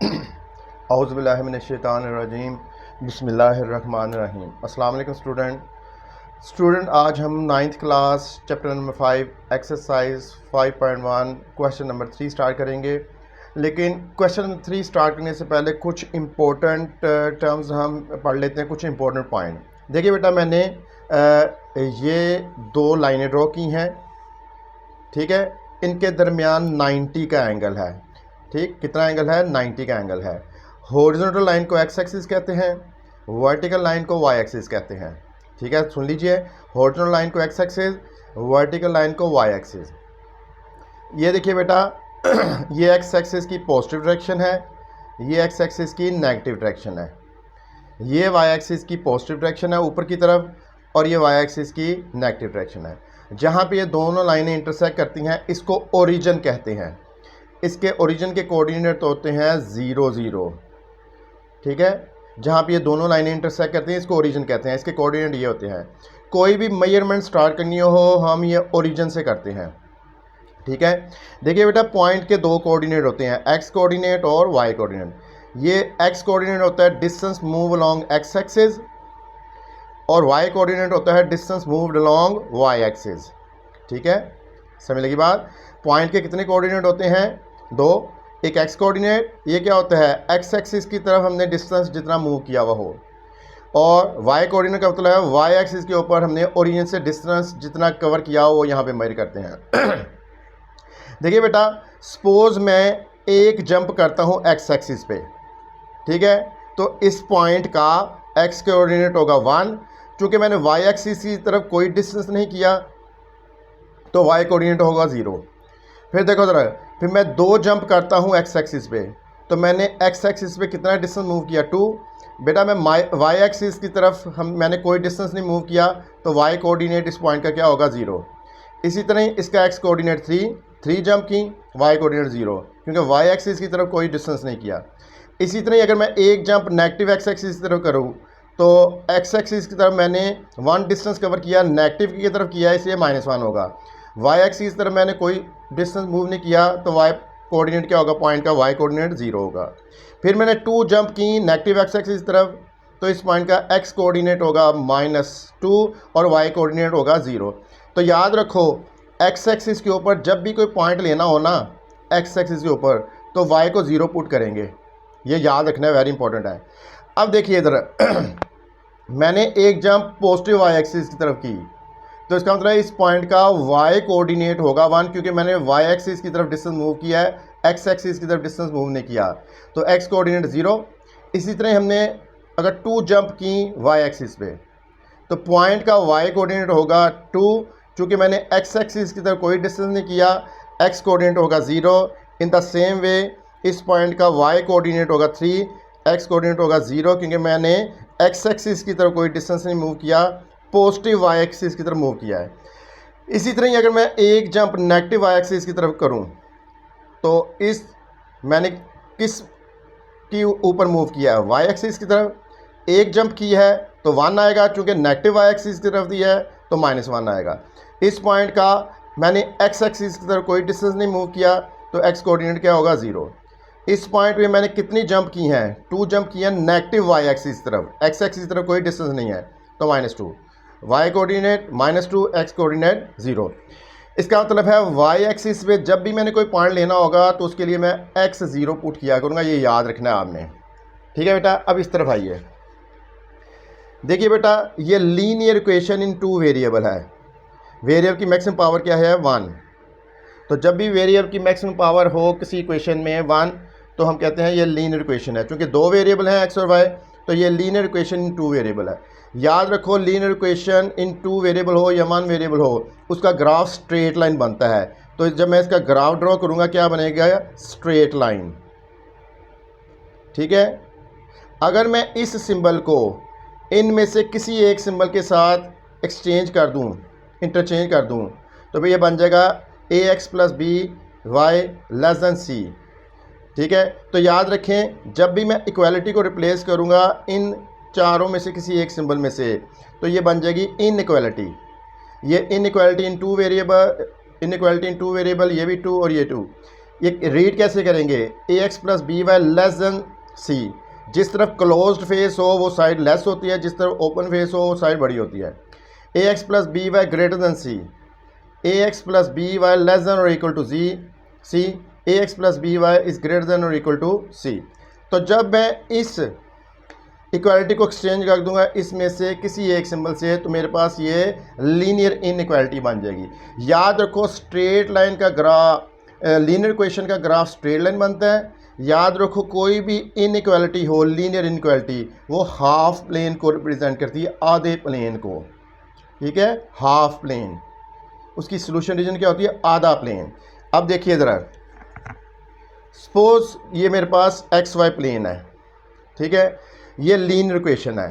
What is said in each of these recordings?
औज़ुबिल्लाहि मिनश्शैतानिर्रजीम बिस्मिल्लाहिर्रहमानिर्रहीम। अस्सलाम वालेकुम स्टूडेंट, आज हम 9th class chapter number 5 exercise 5.1 question number 3 start करेंगे। लेकिन क्वेश्चन नंबर 3 स्टार्ट करने से पहले कुछ इम्पोर्टेंट टर्म्स हम पढ़ लेते हैं, कुछ इम्पोर्टेंट पॉइंट। देखिए बेटा, मैंने ये दो लाइनें ड्रॉ की हैं, ठीक है। इनके दरमियान 90 का एंगल है, ठीक। कितना एंगल है? 90 का एंगल है। हॉरिजॉन्टल लाइन को एक्स एक्सिस कहते हैं, वर्टिकल लाइन को वाई एक्सिस कहते हैं, ठीक है। सुन लीजिए, हॉरिजॉन्टल लाइन को एक्स एक्सिस, वर्टिकल लाइन को वाई एक्सिस। ये देखिए बेटा, ये एक्स एक्सिस की पॉजिटिव डायरेक्शन है, ये एक्स एक्सिस की नेगेटिव डायरेक्शन है। ये वाई एक्सिस की पॉजिटिव डायरेक्शन है ऊपर की तरफ, और ये वाई एक्सिस की नेगेटिव डायरेक्शन है। जहाँ पे ये दोनों लाइनें इंटरसेक्ट करती हैं, इसको ओरिजिन कहते हैं। इसके ओरिजिन के कोऑर्डिनेट होते हैं 0 0, ठीक है। जहाँ पे ये दोनों लाइनें इंटरसेक्ट करती हैं, इसको ओरिजिन कहते हैं। इसके कोऑर्डिनेट ये होते हैं। कोई भी मेजरमेंट स्टार्ट करनी हो हम ये ओरिजिन से करते हैं, ठीक है। देखिए बेटा, पॉइंट के दो कोऑर्डिनेट होते हैं, एक्स कोऑर्डिनेट और वाई कोऑर्डिनेट। ये एक्स कोऑर्डिनेट होता है distance move along x axis, और वाई कोऑर्डिनेट होता है distance moved along y axis, ठीक है। समझ लगी बात? पॉइंट के कितने कोऑर्डिनेट होते हैं? दो। एक एक्स कोऑर्डिनेट, ये क्या होता है? एक्स एक्सिस की तरफ हमने डिस्टेंस जितना मूव किया हुआ हो, और वाई कोऑर्डिनेट का मतलब है वाई एक्सिस के ऊपर हमने ओरिजिन से डिस्टेंस जितना कवर किया हो वो यहाँ पे मेजर करते हैं। देखिए बेटा, सपोज मैं एक जंप करता हूँ एक्स एक्सिस पे, ठीक है। तो इस पॉइंट का एक्स कोऑर्डिनेट होगा 1, चूँकि मैंने वाई एक्सिस की तरफ कोई डिस्टेंस नहीं किया तो वाई कोऑर्डिनेट होगा 0। फिर देखो ज़रा, फिर मैं दो जंप करता हूँ एक्स एक्सिस पे, तो मैंने एक्स एक्सिस पे कितना डिस्टेंस मूव किया? 2। बेटा, मैं वाई एक्सिस की तरफ मैंने कोई डिस्टेंस नहीं मूव किया, तो वाई कोऑर्डिनेट इस पॉइंट का क्या होगा? 0। इसी तरह ही इसका एक्स कोऑर्डिनेट 3 जंप की, वाई कोऑर्डिनेट 0, क्योंकि वाई एक्सिस की तरफ कोई डिस्टेंस नहीं किया। इसी तरह अगर मैं एक जंप नेगेटिव एक्स एक्सिस की तरफ करूँ, तो एक्स एक्सिस की तरफ मैंने 1 डिस्टेंस कवर किया, नेगेटिव की तरफ किया, इसलिए -1 होगा। वाई एक्सिस की तरफ मैंने कोई डिस्टेंस मूव नहीं किया, तो वाई कोऑर्डिनेट क्या होगा? पॉइंट का वाई कोऑर्डिनेट 0 होगा। फिर मैंने 2 जंप की नेगेटिव एक्स एक्सिस की तरफ, तो इस पॉइंट का एक्स कोऑर्डिनेट होगा -2 और वाई कोऑर्डिनेट होगा 0। तो याद रखो, एक्स एक्सिस के ऊपर जब भी कोई पॉइंट लेना हो ना, एक्स एक्सिस के ऊपर, तो वाई को 0 पुट करेंगे। ये याद रखना है, वेरी इंपॉर्टेंट है। अब देखिए इधर मैंने एक जंप पॉजिटिव वाई एक्सिस की तरफ की, तो इसका मतलब है इस पॉइंट का वाई कोऑर्डिनेट होगा 1, क्योंकि मैंने वाई एक्सिस की तरफ डिस्टेंस मूव किया है, एक्स एक्सिस की तरफ डिस्टेंस मूव नहीं किया, तो एक्स कोऑर्डिनेट 0। इसी तरह हमने अगर 2 जंप की वाई एक्सिस पे, तो पॉइंट का वाई कोऑर्डिनेट होगा 2, चूँकि मैंने एक्स एक्सिस की तरफ कोई डिस्टेंस नहीं किया, एक्स कोऑर्डिनेट होगा 0। इन द सेम वे इस पॉइंट का वाई कोऑर्डिनेट होगा 3, एक्स कोऑर्डिनेट होगा 0, क्योंकि मैंने एक्स एक्सिस की तरफ कोई डिस्टेंस नहीं मूव किया, पॉजिटिव वाई एक्सिस की तरफ मूव किया है। इसी तरह ही अगर मैं एक जंप नेगेटिव वाई एक्सिस की तरफ करूं, तो इस मैंने किस की ऊपर मूव किया है? वाई एक्सिस की तरफ। एक जंप की है तो 1 आएगा, चूँकि नेगेटिव वाई एक्सिस की तरफ दिया है तो -1 आएगा। इस पॉइंट का मैंने एक्स एक्सिस की तरफ कोई डिस्टेंस नहीं मूव किया, तो एक्स कोऑर्डिनेट क्या होगा? 0। इस पॉइंट में मैंने कितनी जंप की हैं? 2 जंप की हैं नेगेटिव वाई एक्सिस की तरफ, एक्स एक्सिस की तरफ कोई डिस्टेंस नहीं है, तो -2। Y coordinate -2, x coordinate 0। इसका मतलब है वाई एक्सिस पे जब भी मैंने कोई पॉइंट लेना होगा तो उसके लिए मैं x 0 पुट किया करूँगा, ये याद रखना है आपने, ठीक है बेटा। अब इस तरफ आइए, देखिए बेटा, ये लीनियर इक्वेशन इन 2 वेरिएबल है। वेरिएबल की मैक्सिमम पावर क्या है? 1। तो जब भी वेरिएबल की मैक्सिमम पावर हो किसी इक्वेशन में 1, तो हम कहते हैं ये लीनियर इक्वेशन है। क्योंकि 2 वेरिएबल हैं एक्स और वाई, तो ये लीनियर इक्वेशन इन 2 वेरिएबल है। याद रखो, लीनियर इक्वेशन इन 2 वेरिएबल हो या 1 वेरिएबल हो, उसका ग्राफ स्ट्रेट लाइन बनता है। तो जब मैं इसका ग्राफ ड्रॉ करूँगा, क्या बनेगा? स्ट्रेट लाइन, ठीक है। अगर मैं इस सिंबल को इनमें से किसी एक सिंबल के साथ एक्सचेंज कर दूँ, इंटरचेंज कर दूँ, तो भाई ये बन जाएगा ax + by c, ठीक है। तो याद रखें, जब भी मैं इक्वालिटी को रिप्लेस करूँगा इन चारों में से किसी एक सिंबल में से, तो ये बन जाएगी इनइक्वालिटी। ये inequality in 2 variable, inequality in 2 variable, ये भी 2 और ये 2। ये रीड कैसे करेंगे, A X plus B Y less than C. जिस तरफ क्लोज्ड फेस हो वो साइड लेस होती है, जिस तरफ ओपन फेस हो वो साइड बड़ी होती है। A X plus B Y greater than C, A X plus B Y less than और equal to C, A X plus B Y is greater than और इक्वल टू सी। तो जब मैं इस इक्वालिटी को एक्सचेंज कर दूंगा इसमें से किसी एक सिंबल से, तो मेरे पास ये लीनियर इनइक्वालिटी बन जाएगी। याद रखो स्ट्रेट लाइन का ग्राफ, लीनियर इक्वेशन का ग्राफ स्ट्रेट लाइन बनता है। याद रखो कोई भी इनइक्वालिटी हो, लीनियर इनइक्वालिटी, वो हाफ प्लेन को रिप्रेजेंट करती है, आधे प्लेन को। ठीक है, हाफ प्लेन, उसकी सोल्यूशन रीजन क्या होती है, आधा प्लेन। अब देखिए ज़रा, सपोज ये मेरे पास एक्स वाई प्लेन है, ठीक है, ये लीनियर इक्वेशन है।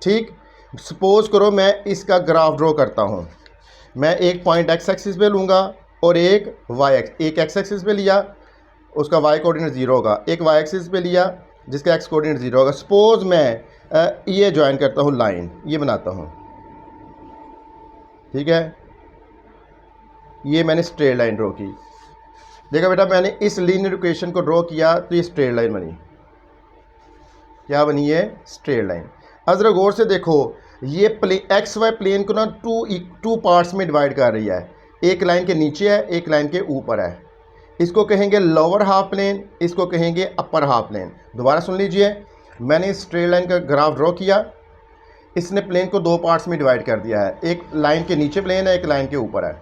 ठीक, सपोज करो मैं इसका ग्राफ ड्रॉ करता हूँ। मैं एक पॉइंट एक्स एक्सिस पे लूँगा और एक वाई एक्स, एक एक्स एक्सिस पे लिया उसका वाई कोऑर्डिनेट 0 होगा, एक वाई एक्सिस पे लिया जिसका एक्स कोऑर्डिनेट 0 होगा। सपोज मैं ये ज्वाइन करता हूँ, लाइन ये बनाता हूँ, ठीक है, ये मैंने स्ट्रेट लाइन ड्रॉ की। देखा बेटा, मैंने इस लीनियर इक्वेशन को ड्रॉ किया तो ये स्ट्रेट लाइन बनी। क्या बनी है, स्ट्रेट लाइन। अब जरा गौर से देखो, ये एक्स वाई प्लेन को ना टू पार्ट्स में डिवाइड कर रही है। एक लाइन के नीचे है, एक लाइन के ऊपर है। इसको कहेंगे लोअर हाफ प्लेन, इसको कहेंगे अपर हाफ प्लेन। दोबारा सुन लीजिए, मैंने स्ट्रेट लाइन का ग्राफ ड्रॉ किया, इसने प्लेन को 2 पार्ट्स में डिवाइड कर दिया है। एक लाइन के नीचे प्लेन है, एक लाइन के ऊपर है।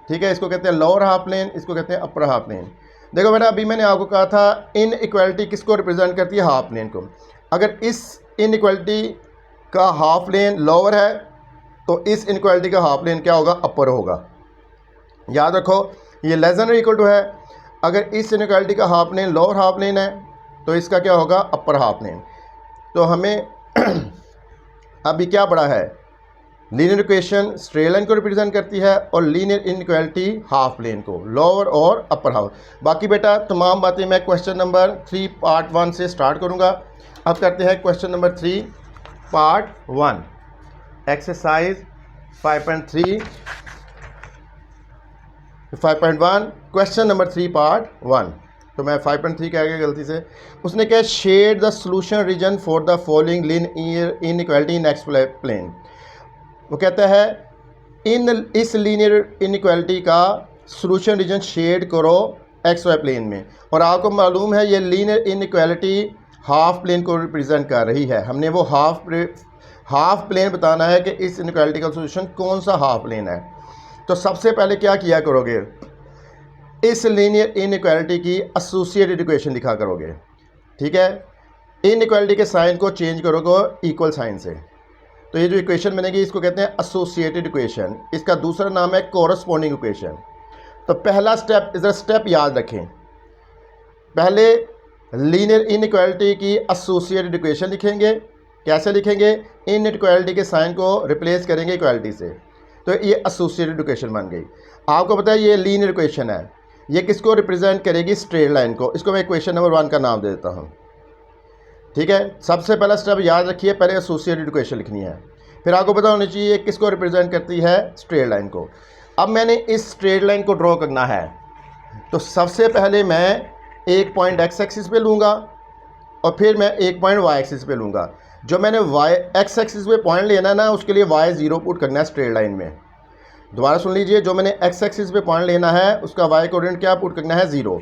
ठीक है, इसको कहते हैं लोअर हाफ प्लेन, इसको कहते हैं अपर हाफ प्लेन। देखो बेटा, अभी मैंने आपको कहा था इन इक्वालिटी किसको रिप्रेजेंट करती है, हाफ प्लेन को। अगर इस इनइक्वालिटी का हाफ प्लेन लोअर है तो इस इनइक्वालिटी का हाफ प्लेन क्या होगा, अपर होगा। याद रखो, ये लेस देन और इक्वल टू है। अगर इस इनइक्वालिटी का half plane lower half plane है तो इसका क्या होगा, अपर हाफ प्लेन। तो हमें अभी क्या पड़ा है, लीनियर इक्वेशन स्ट्रेट लाइन को रिप्रेजेंट करती है और लीनियर इनइक्वालिटी हाफ प्लेन को, लोअर और अपर हाफ। बाकी बेटा तमाम बातें मैं क्वेश्चन नंबर 3 पार्ट 1 से स्टार्ट करूँगा। अब करते हैं question number 3 part 1, exercise 5.3 5.1 question number 3 part 1। तो मैं 5.3 कह गया गलती से। उसने क्या, shade the solution region for the following linear inequality in x plane. वो कहता है इस लीनियर इनइक्वालिटी का सोल्यूशन रीजन शेड करो एक्स वाई प्लेन में। और आपको मालूम है ये लीनियर इनइक्वालिटी हाफ प्लेन को रिप्रेजेंट कर रही है। हमने वो हाफ प्लेन बताना है कि इस इनइक्वालिटी का सोल्यूशन कौन सा हाफ प्लेन है। तो सबसे पहले क्या किया करोगे, इस लीनियर इनइक्वालिटी की एसोसिएटेड इक्वेशन लिखा करोगे। ठीक है, इनइक्वालिटी के साइन को चेंज करोगे इक्वल साइन से। तो ये जो इक्वेशन बनेगी इसको कहते हैं एसोसिएटेड इक्वेशन। इसका दूसरा नाम है कोरस्पॉन्डिंग इक्वेशन। तो पहला स्टेप, इधर स्टेप याद रखें, पहले लीनियर इनइक्वालिटी की एसोसिएटेड इक्वेशन लिखेंगे। कैसे लिखेंगे, इनइक्वालिटी के साइन को रिप्लेस करेंगे इक्वालिटी से, तो ये एसोसिएटेड इक्वेशन बन गई। आपको पता है ये लीनियर इक्वेशन है, ये किसको रिप्रेजेंट करेगी, स्ट्रेट लाइन को। इसको मैं इक्वेशन नंबर 1 का नाम दे देता हूँ। ठीक है, सबसे पहला स्टेप याद रखिए, पहले एसोसिएटेड इक्वेशन लिखनी है, फिर आपको पता होना चाहिए किसको रिप्रेजेंट करती है, स्ट्रेट लाइन को। अब मैंने इस स्ट्रेट लाइन को ड्रॉ करना है, तो सबसे पहले मैं एक पॉइंट एक्स एक्सिस पे लूँगा और फिर मैं एक पॉइंट वाई एक्सिस पे लूँगा। जो मैंने एक्स एक्सिस पे पॉइंट लेना है ना, उसके लिए वाई 0 पुट करना है स्ट्रेट लाइन में। दोबारा सुन लीजिए, जो मैंने एक्स एक्सिस पे पॉइंट लेना है उसका वाई कोऑर्डिनेट क्या पुट करना है, 0।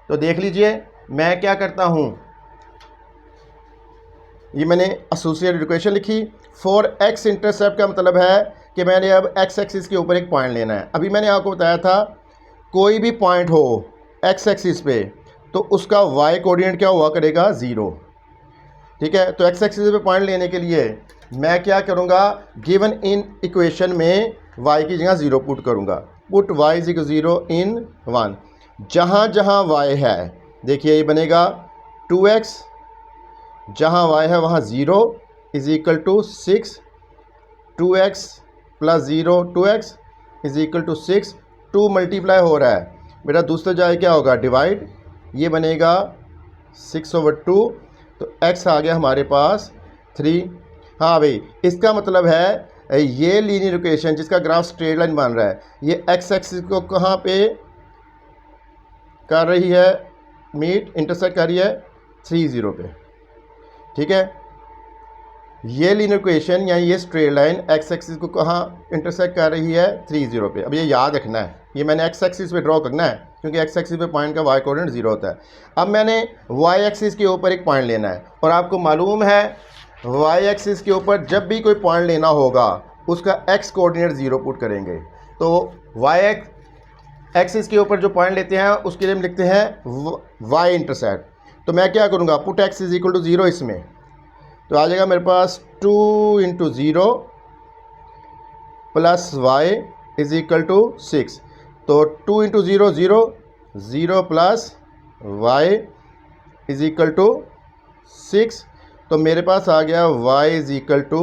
तो देख लीजिए मैं क्या करता हूँ, ये मैंने एसोसिएटेड इक्वेशन लिखी। फॉर एक्स इंटरसेप्ट का मतलब है कि मैंने अब एक्स एक्सिस के ऊपर एक पॉइंट लेना है। अभी मैंने आपको बताया था कोई भी पॉइंट हो एक्स एक्सिस पे तो उसका वाई कोऑर्डिनेट क्या हुआ करेगा, 0। ठीक है, तो एक्स एक्सिस पे पॉइंट लेने के लिए मैं क्या करूँगा, गिवन इन इक्वेशन में वाई की जगह 0 पुट करूँगा। Put y is equal 0 in 1। जहाँ जहाँ वाई है देखिए ये बनेगा 2x, जहाँ y है वहाँ 0 is equal to 6, 2x plus 0 2x is equal to 6। 2 multiply हो रहा है बेटा, दूसरे जाए क्या होगा, डिवाइड, ये बनेगा 6/2। तो x आ गया हमारे पास 3। हाँ भाई, इसका मतलब है ये लीनियर इक्वेशन जिसका ग्राफ स्ट्रेट लाइन बन रहा है, ये x एक्सिस को कहाँ पे कर रही है मीट, इंटरसेक्ट कर रही है 3 0 पे। ठीक है, ये लीनियर इक्वेशन या ये स्ट्रेट लाइन एक्स एक्सिस को कहाँ इंटरसेक्ट कर रही है 3 0 पे। अब ये याद रखना है, ये मैंने एक्स एक्सिस पे ड्रॉ करना है क्योंकि एक्स एक्सिस पे पॉइंट का वाई कोऑर्डिनेट 0 होता है। अब मैंने वाई एक्सिस के ऊपर एक पॉइंट लेना है और आपको मालूम है वाई एक्सिस के ऊपर जब भी कोई पॉइंट लेना होगा उसका एक्स कोऑर्डिनेट 0 पुट करेंगे। तो वाई एक्सिस के ऊपर जो पॉइंट लेते हैं उसके लिए हम लिखते हैं वाई इंटरसेक्ट। तो मैं क्या करूँगा, put x is equal to 0 इसमें, तो आ जाएगा मेरे पास 2 × 0 plus y is equal to 6। तो 2 × 0 0, 0 plus y is equal to 6। तो मेरे पास आ गया y इज इक्वल टू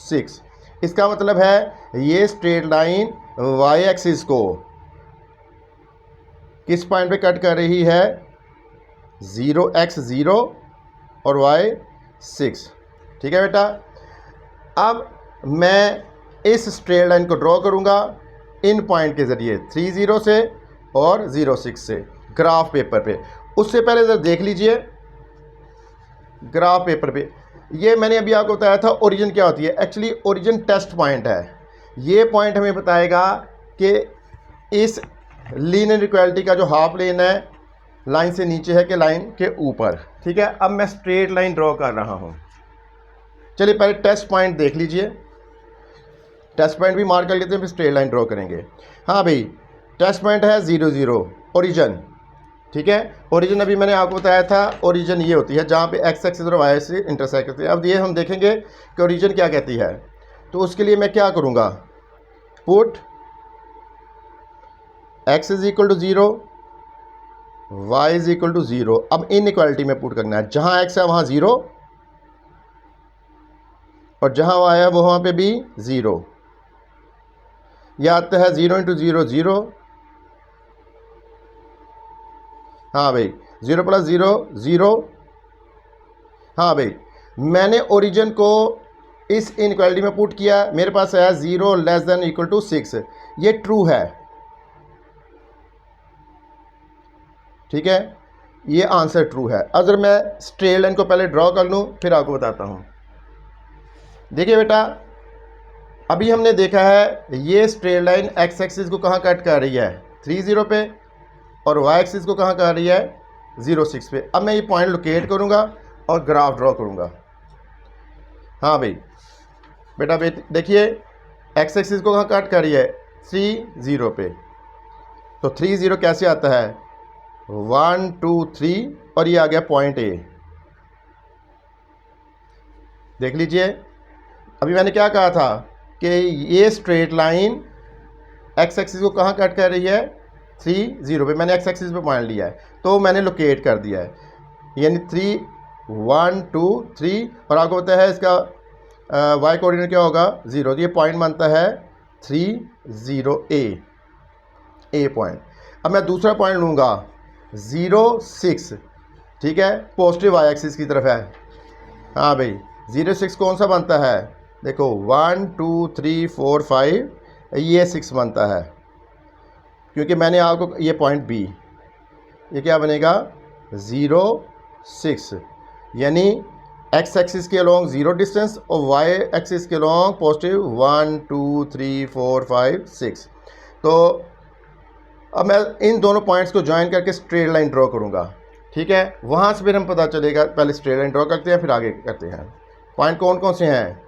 6। इसका मतलब है ये स्ट्रेट लाइन y एक्सिस को किस पॉइंट पे कट कर रही है, 0x 0 और y 6। ठीक है बेटा, अब मैं इस स्ट्रेट लाइन को ड्रॉ करूँगा इन पॉइंट के ज़रिए 3 0 से और 0 6 से ग्राफ पेपर पे। उससे पहले ज़रा देख लीजिए ग्राफ पेपर पे, ये मैंने अभी आपको बताया था ओरिजिन क्या होती है। एक्चुअली ओरिजिन टेस्ट पॉइंट है। ये पॉइंट हमें बताएगा कि इस लीनियर इक्वालिटी का जो हाफ प्लेन है लाइन से नीचे है कि लाइन के ऊपर। ठीक है, अब मैं स्ट्रेट लाइन ड्रॉ कर रहा हूँ। चलिए पहले टेस्ट पॉइंट देख लीजिए, टेस्ट पॉइंट भी मार्क कर लेते हैं फिर स्ट्रेट लाइन ड्रॉ करेंगे। हाँ भाई, टेस्ट पॉइंट है 0 0 ओरिजिन। ठीक है, ओरिजिन अभी मैंने आपको बताया था ओरिजिन ये होती है जहाँ पे एक्स एक्सिस और वाई से इंटरसेक्ट करती है। अब ये हम देखेंगे कि ओरिजिन क्या कहती है। तो उसके लिए मैं क्या करूँगा, put x is equal to 0, y is equal to 0। अब इन इक्वालिटी में पुट करना है, जहाँ एक्स है वहाँ 0 और जहाँ वाई है वहाँ पे भी 0। यह आता है 0 × 0 0। हाँ भाई, 0 प्लस 0 0। हाँ भाई, मैंने ओरिजिन को इस इनक्वालिटी में पुट किया, मेरे पास आया 0 लेस देन इक्वल टू 6। ये ट्रू है। ठीक है, ये आंसर ट्रू है। अगर मैं स्ट्रेट लाइन को पहले ड्रॉ कर लूँ फिर आपको बताता हूँ। देखिए बेटा, अभी हमने देखा है ये स्ट्रेट लाइन एक्स एक्सिस को कहाँ कट कर रही है 3 0 पे और वाई एक्सिस को कहाँ कर रही है 0 6 पे। अब मैं ये पॉइंट लोकेट करूँगा और ग्राफ ड्रॉ करूँगा। हाँ भाई बेटा, देखिए एक्स एक्सिस को कहाँ कट कर रही है 3 0 पे। तो 3 0 कैसे आता है 1 2 3 और ये आ गया पॉइंट ए। देख लीजिए, अभी मैंने क्या कहा था कि ये स्ट्रेट लाइन एक्स एक्सिस को कहाँ कट कर रही है 3 0 पे। मैंने एक्स एक्सिस पे पॉइंट लिया है तो मैंने लोकेट कर दिया है, यानी 3 1 2 3 और आपको पता है इसका वाई कोऑर्डिनेट क्या होगा 0। तो ये पॉइंट बनता है 3 0 ए पॉइंट। अब मैं दूसरा पॉइंट लूँगा 0 6। ठीक है, पॉजिटिव वाई एक्सिस की तरफ है। हाँ भाई, 0 6 कौन सा बनता है, देखो 1 2 3 4 5, ये 6 बनता है क्योंकि मैंने आपको ये पॉइंट बी, ये क्या बनेगा 0 6, यानी एक्स एक्सिस के अलोंग 0 डिस्टेंस और वाई एक्सिस के अलोंग पॉजिटिव 1 2 3 4 5 6। तो अब मैं इन दोनों पॉइंट्स को ज्वाइन करके स्ट्रेट लाइन ड्रॉ करूँगा। ठीक है, वहाँ से फिर हम पता चलेगा, पहले स्ट्रेट लाइन ड्रॉ करते हैं फिर आगे करते हैं। पॉइंट कौन कौन से हैं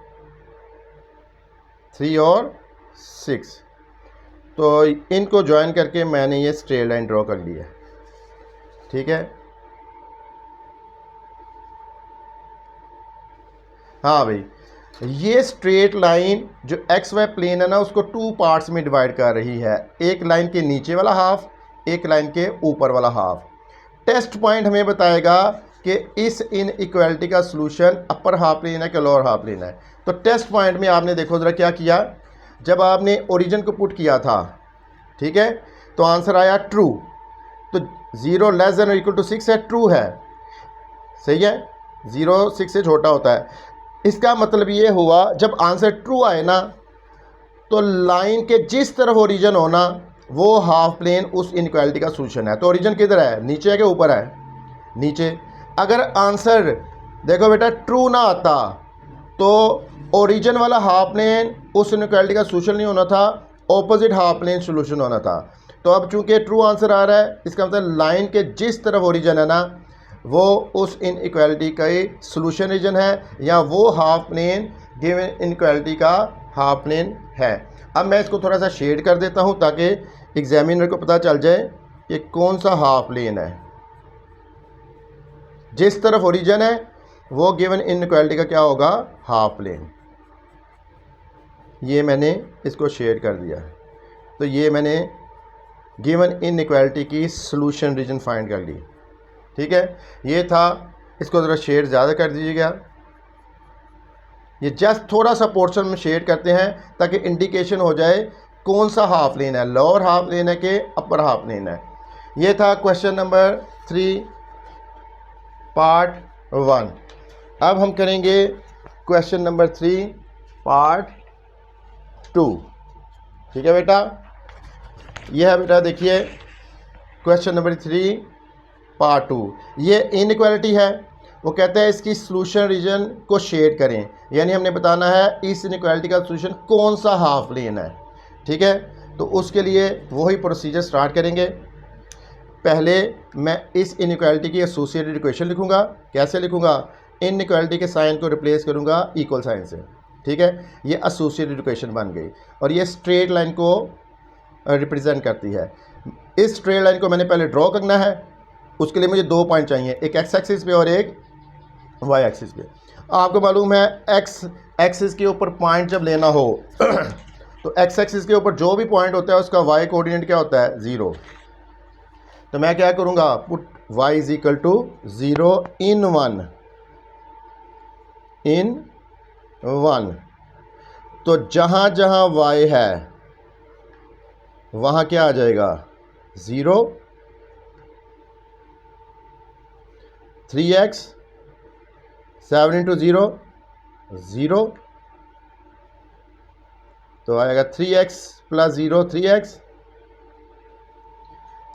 3 और 6। तो इनको ज्वाइन करके मैंने ये स्ट्रेट लाइन ड्रॉ कर ली है। ठीक है, हाँ भाई, ये स्ट्रेट लाइन जो एक्स वाई प्लेन है ना उसको 2 पार्ट्स में डिवाइड कर रही है, एक लाइन के नीचे वाला हाफ, एक लाइन के ऊपर वाला हाफ। टेस्ट पॉइंट हमें बताएगा कि इस इन इक्वालिटी का सलूशन अपर हाफ प्लेन है कि लोअर हाफ प्लेन है। तो टेस्ट पॉइंट में आपने देखो ज़रा क्या किया, जब आपने ओरिजिन को पुट किया था, ठीक है, तो आंसर आया ट्रू। तो 0 लेस देन इक्वल टू 6 है, ट्रू है, सही है, 0 6 से छोटा होता है। इसका मतलब ये हुआ जब आंसर ट्रू आए ना तो लाइन के जिस तरफ ओरिजिन होना वो हाफ प्लेन उस इनइक्वालिटी का सोल्यूशन है। तो ओरिजिन किधर है, नीचे है कि ऊपर है, नीचे। अगर आंसर देखो बेटा ट्रू ना आता तो ओरिजिन वाला हाफ प्लेन उस इनइक्वालिटी का सोल्यूशन नहीं होना था, ऑपोजिट हाफ प्लेन सोल्यूशन होना था। तो अब चूंकि ट्रू आंसर आ रहा है, इसका मतलब लाइन के जिस तरफ ओरिजिन है ना, वो उस इनइक्वालिटी का ही सोल्यूशन रीजन है, या वो हाफ प्लेन गिवन इनइक्वालिटी का हाफ प्लेन है। अब मैं इसको थोड़ा सा शेड कर देता हूँ ताकि एग्जामिनर को पता चल जाए कि कौन सा हाफ प्लेन है। जिस तरफ ओरिजिन है वो गिवन इनइक्वालिटी का क्या होगा, हाफ प्लेन। ये मैंने इसको शेड कर दिया। तो ये मैंने गिवन इनइक्वालिटी की सॉल्यूशन रीजन फाइंड कर ली। ठीक है, ये था। इसको ज़रा शेड ज़्यादा कर दीजिएगा। ये जस्ट थोड़ा सा पोर्शन में शेड करते हैं ताकि इंडिकेशन हो जाए कौन सा हाफ प्लेन है, लोअर हाफ प्लेन है कि अपर हाफ प्लेन है। ये था क्वेश्चन नंबर 3 पार्ट 1। अब हम करेंगे क्वेश्चन नंबर 3 पार्ट 2। ठीक है बेटा, यह है बेटा, देखिए क्वेश्चन नंबर 3 पार्ट 2। ये इनइक्वालिटी है, वो कहता है इसकी सॉल्यूशन रीजन को शेड करें, यानी हमने बताना है इस इनइक्वालिटी का सॉल्यूशन कौन सा हाफ प्लेन है। ठीक है, तो उसके लिए वही प्रोसीजर स्टार्ट करेंगे। पहले मैं इस इनइक्वालिटी की एसोसिएटेड इक्वेशन लिखूंगा। कैसे लिखूंगा, इनइक्वालिटी के साइन को रिप्लेस करूंगा इक्वल साइन से। ठीक है, ये एसोसिएटेड इक्वेशन बन गई और ये स्ट्रेट लाइन को रिप्रेजेंट करती है। इस स्ट्रेट लाइन को मैंने पहले ड्रॉ करना है, उसके लिए मुझे 2 पॉइंट चाहिए, एक एक्स एक्सिस पे और एक वाई एक्सिस पे। आपको मालूम है एक्स एक्सिस के ऊपर पॉइंट जब लेना हो तो एक्स एक्सिस के ऊपर जो भी पॉइंट होता है उसका वाई कोऑर्डिनेट क्या होता है, 0। तो मैं क्या करूँगा, put y is equal to 0 in 1। तो जहाँ जहाँ y है वहाँ क्या आ जाएगा, 0, 3x, 7 इंटू 0 0, तो आएगा 3x प्लस 0 3x,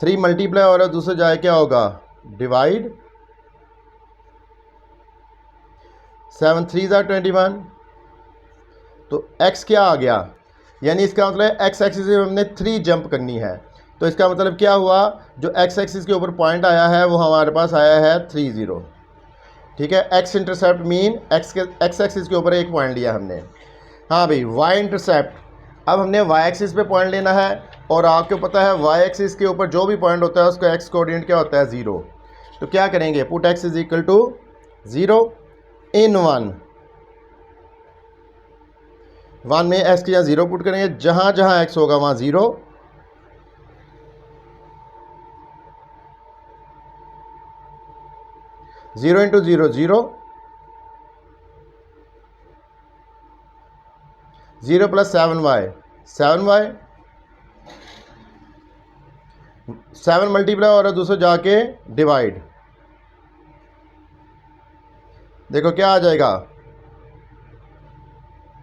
3 मल्टीप्लाई और दूसरा जाए क्या होगा, डिवाइड, 7 3 ज़ा 21। तो x क्या आ गया, यानी इसका मतलब x एक्सिस से हमने 3 जंप करनी है। तो इसका मतलब क्या हुआ, जो x एक्सिस के ऊपर पॉइंट आया है वो हमारे पास आया है 3 0। ठीक है, x intercept mean x axis के ऊपर एक पॉइंट लिया हमने। हाँ भाई, y इंटरसेप्ट, अब हमने y एक्सिस पे पॉइंट लेना है और आपको पता है y एक्सिस के ऊपर जो भी पॉइंट होता है उसका x कोऑर्डिनेट क्या होता है, 0। तो क्या करेंगे, put x is equal to 0 in 1 में x की यहाँ 0 पुट करेंगे, जहाँ जहाँ x होगा वहाँ 0, zero into 0 0, 0 plus 7y 7y, 7 multiply और दूसरा जाके डिवाइड, देखो क्या आ जाएगा।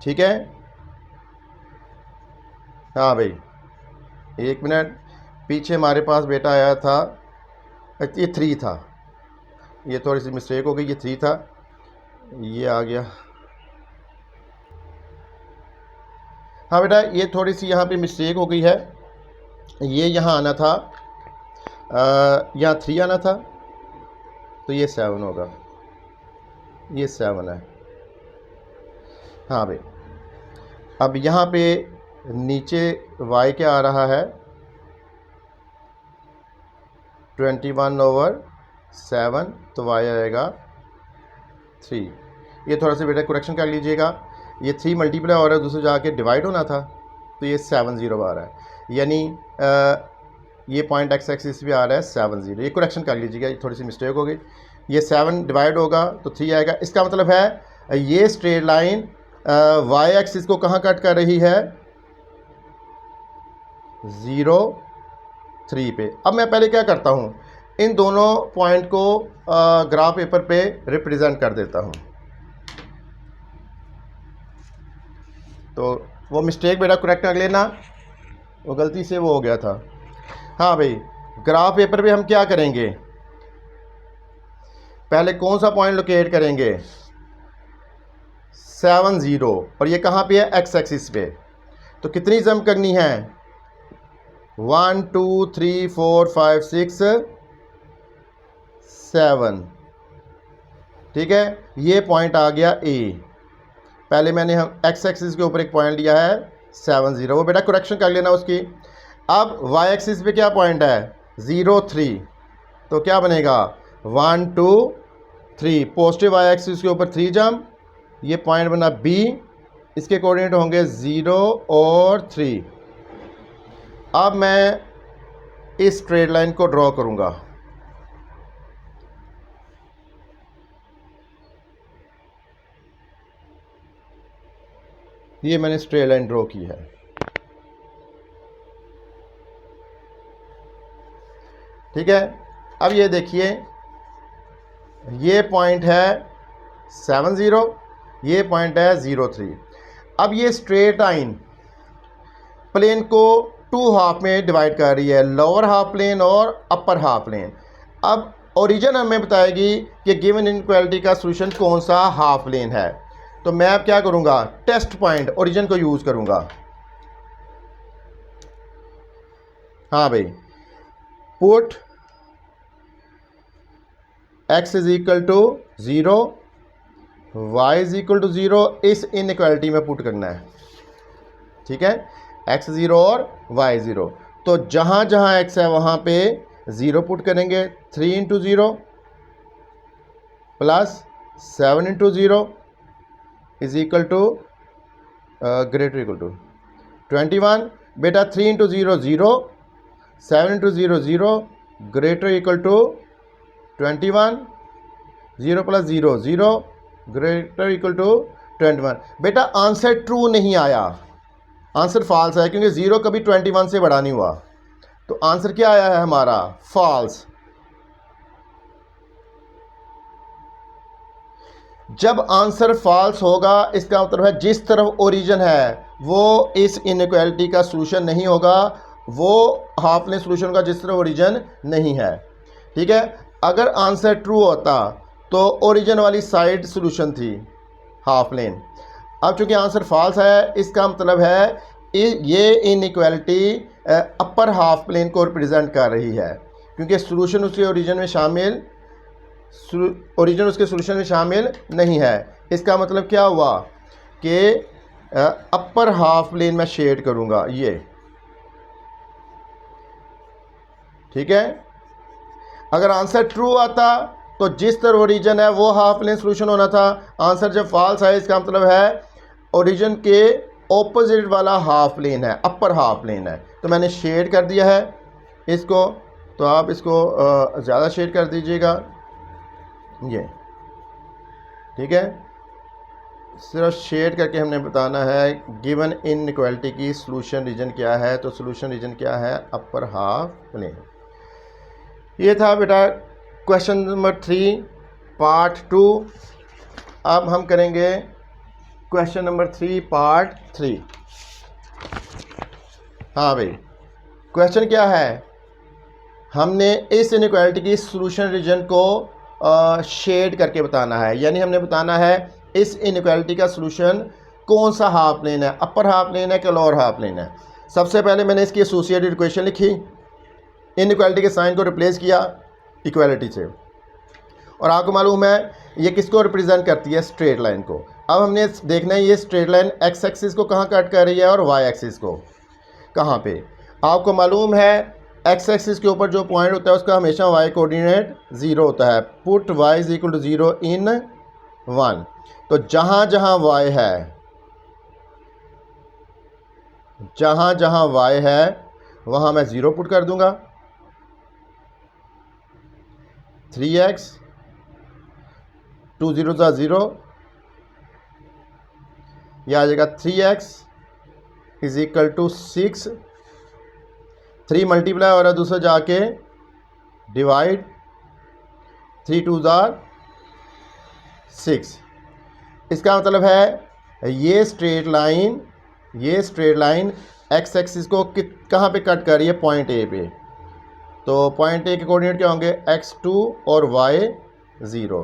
ठीक है, हाँ भाई, एक मिनट, पीछे हमारे पास बेटा आया था, ये 3 था, ये थोड़ी सी मिस्टेक हो गई, ये 3 था, ये आ गया। हाँ बेटा, ये थोड़ी सी यहाँ पे मिस्टेक हो गई है, ये यहाँ आना था, यहाँ 3 आना था, तो ये 7 होगा, ये 7 है। हाँ भाई, अब यहाँ पे नीचे y क्या आ रहा है, 21/7, तो y आएगा 3। ये थोड़ा सा बेटा करेक्शन कर लीजिएगा, ये 3 मल्टीप्लाई और दूसरे जाके डिवाइड होना था, तो ये 7 0 आ रहा है, यानी ये पॉइंट x एक्सिस पे आ रहा है 7 0। ये करेक्शन कर लीजिएगा, ये थोड़ी सी मिस्टेक हो गई, ये 7 डिवाइड होगा तो 3 आएगा। इसका मतलब है ये स्ट्रेट लाइन y एक्सिस को कहाँ कट कर रही है, 0 3 पे। अब मैं पहले क्या करता हूँ, इन दोनों पॉइंट को ग्राफ पेपर पे रिप्रेजेंट कर देता हूँ। तो वो मिस्टेक बेटा करेक्ट कर लेना, वो गलती से वो हो गया था। हाँ भाई, ग्राफ पेपर पे हम क्या करेंगे, पहले कौन सा पॉइंट लोकेट करेंगे, 70, और ये कहाँ पे है, एक्स एक्सिस पे। तो कितनी जंप करनी है, 1 2 3 4 5 6 7। ठीक है, ये पॉइंट आ गया ए। पहले मैंने हम एक्स एक्सिस के ऊपर एक पॉइंट लिया है 70, वो बेटा करेक्शन कर लेना उसकी। अब वाई एक्सिस पे क्या पॉइंट है, 0 3, तो क्या बनेगा 1 2 3, पॉजिटिव वाई एक्सिस के ऊपर 3 जंप, ये पॉइंट बना बी, इसके कोऑर्डिनेट होंगे 0 और 3। अब मैं इस स्ट्रेट लाइन को ड्रॉ करूंगा, ये मैंने स्ट्रेट लाइन ड्रॉ की है। ठीक है, अब ये देखिए, ये पॉइंट है 70, ये पॉइंट है 0 3। अब ये स्ट्रेट लाइन प्लेन को 2 हाफ में डिवाइड कर रही है, लोअर हाफ प्लेन और अपर हाफ प्लेन। अब ओरिजिन हमें बताएगी कि गिवन इनइक्वालिटी का सॉल्यूशन कौन सा हाफ प्लेन है। तो मैं अब क्या करूंगा, टेस्ट पॉइंट ओरिजिन को यूज करूंगा। हाँ भाई, put x is equal to 0, y is equal to 0, इस इनइक्वालिटी में पुट करना है। ठीक है, x 0 और y 0, तो जहां जहां x है वहां पे 0 पुट करेंगे। 3 into 0 plus 7 into 0 is equal to greater equal to 21। बेटा 3 into 0 0, 7 into 0 0, greater equal to 21, 0 plus 0 0, greater equal to 21। बेटा आंसर ट्रू नहीं आया, आंसर फॉल्स है, क्योंकि 0 कभी 21 से बड़ा नहीं हुआ। तो आंसर क्या आया है हमारा, फॉल्स। जब आंसर फॉल्स होगा इसका मतलब है जिस तरफ ओरिजिन है वो इस इनइक्वालिटी का सॉल्यूशन नहीं होगा, वो हाफ प्लेन सॉल्यूशन का जिस तरफ ओरिजिन नहीं है। ठीक है, अगर आंसर ट्रू होता तो ओरिजिन वाली साइड सॉल्यूशन थी हाफ प्लेन। अब चूंकि आंसर फॉल्स है, इसका मतलब है ये इनइक्वालिटी अपर हाफ प्लेन को रिप्रेजेंट कर रही है, क्योंकि सॉल्यूशन उसके ओरिजिन में शामिल, ओरिजिन उसके सॉल्यूशन में शामिल नहीं है। इसका मतलब क्या हुआ कि अपर हाफ प्लेन में शेड करूंगा ये। ठीक है, अगर आंसर ट्रू आता तो जिस तरह ओरिजिन है वो हाफ प्लेन सॉल्यूशन होना था। आंसर जब फॉल्स है इसका मतलब है ओरिजिन के ऑपोजिट वाला हाफ प्लेन है, अपर हाफ प्लेन है। तो मैंने शेड कर दिया है इसको, तो आप इसको ज़्यादा शेड कर दीजिएगा ये। ठीक है, सिर्फ शेड करके हमने बताना है गिवन इनइक्वालिटी की सॉल्यूशन रीजन क्या है। तो सॉल्यूशन रीजन क्या है, अपर हाफ प्लेन। ये था बेटा क्वेश्चन नंबर 3 पार्ट 2। अब हम करेंगे क्वेश्चन नंबर 3 पार्ट 3। हाँ भाई, क्वेश्चन क्या है, हमने इस इनइक्वालिटी की सॉल्यूशन रीजन को शेड करके बताना है, यानी हमने बताना है इस इनइक्वालिटी का सॉल्यूशन कौन सा हाफ प्लेन है, अपर हाफ प्लेन है कि लोअर हाफ प्लेन है। सबसे पहले मैंने इसकी एसोसिएटेड इक्वेशन लिखी, इनइक्वालिटी के साइन को रिप्लेस किया इक्वालिटी से, और आपको मालूम है ये किसको रिप्रेजेंट करती है, स्ट्रेट लाइन को। अब हमने देखना है ये स्ट्रेट लाइन एक्स एक्सिस को कहाँ कट कर रही है और वाई एक्सिस को कहाँ पे। आपको मालूम है एक्स एक्सिस के ऊपर जो पॉइंट होता है उसका हमेशा वाई कोऑर्डिनेट 0 होता है। Put y is equal to 0 in 1, तो जहाँ जहाँ वाई है, जहाँ जहाँ वाई है वहाँ मैं 0 पुट कर दूंगा। 3x 2 0 0, यह आ जाएगा 3x is equal to 6, 3 multiply हो रहा है दूसरा जाके डिवाइड, 3 2 6। इसका मतलब है ये स्ट्रेट लाइन एक्स एक्सिस को कहाँ पे कट कर रही है, पॉइंट ए पे। तो पॉइंट ए के कोऑर्डिनेट क्या होंगे, x2 और y0।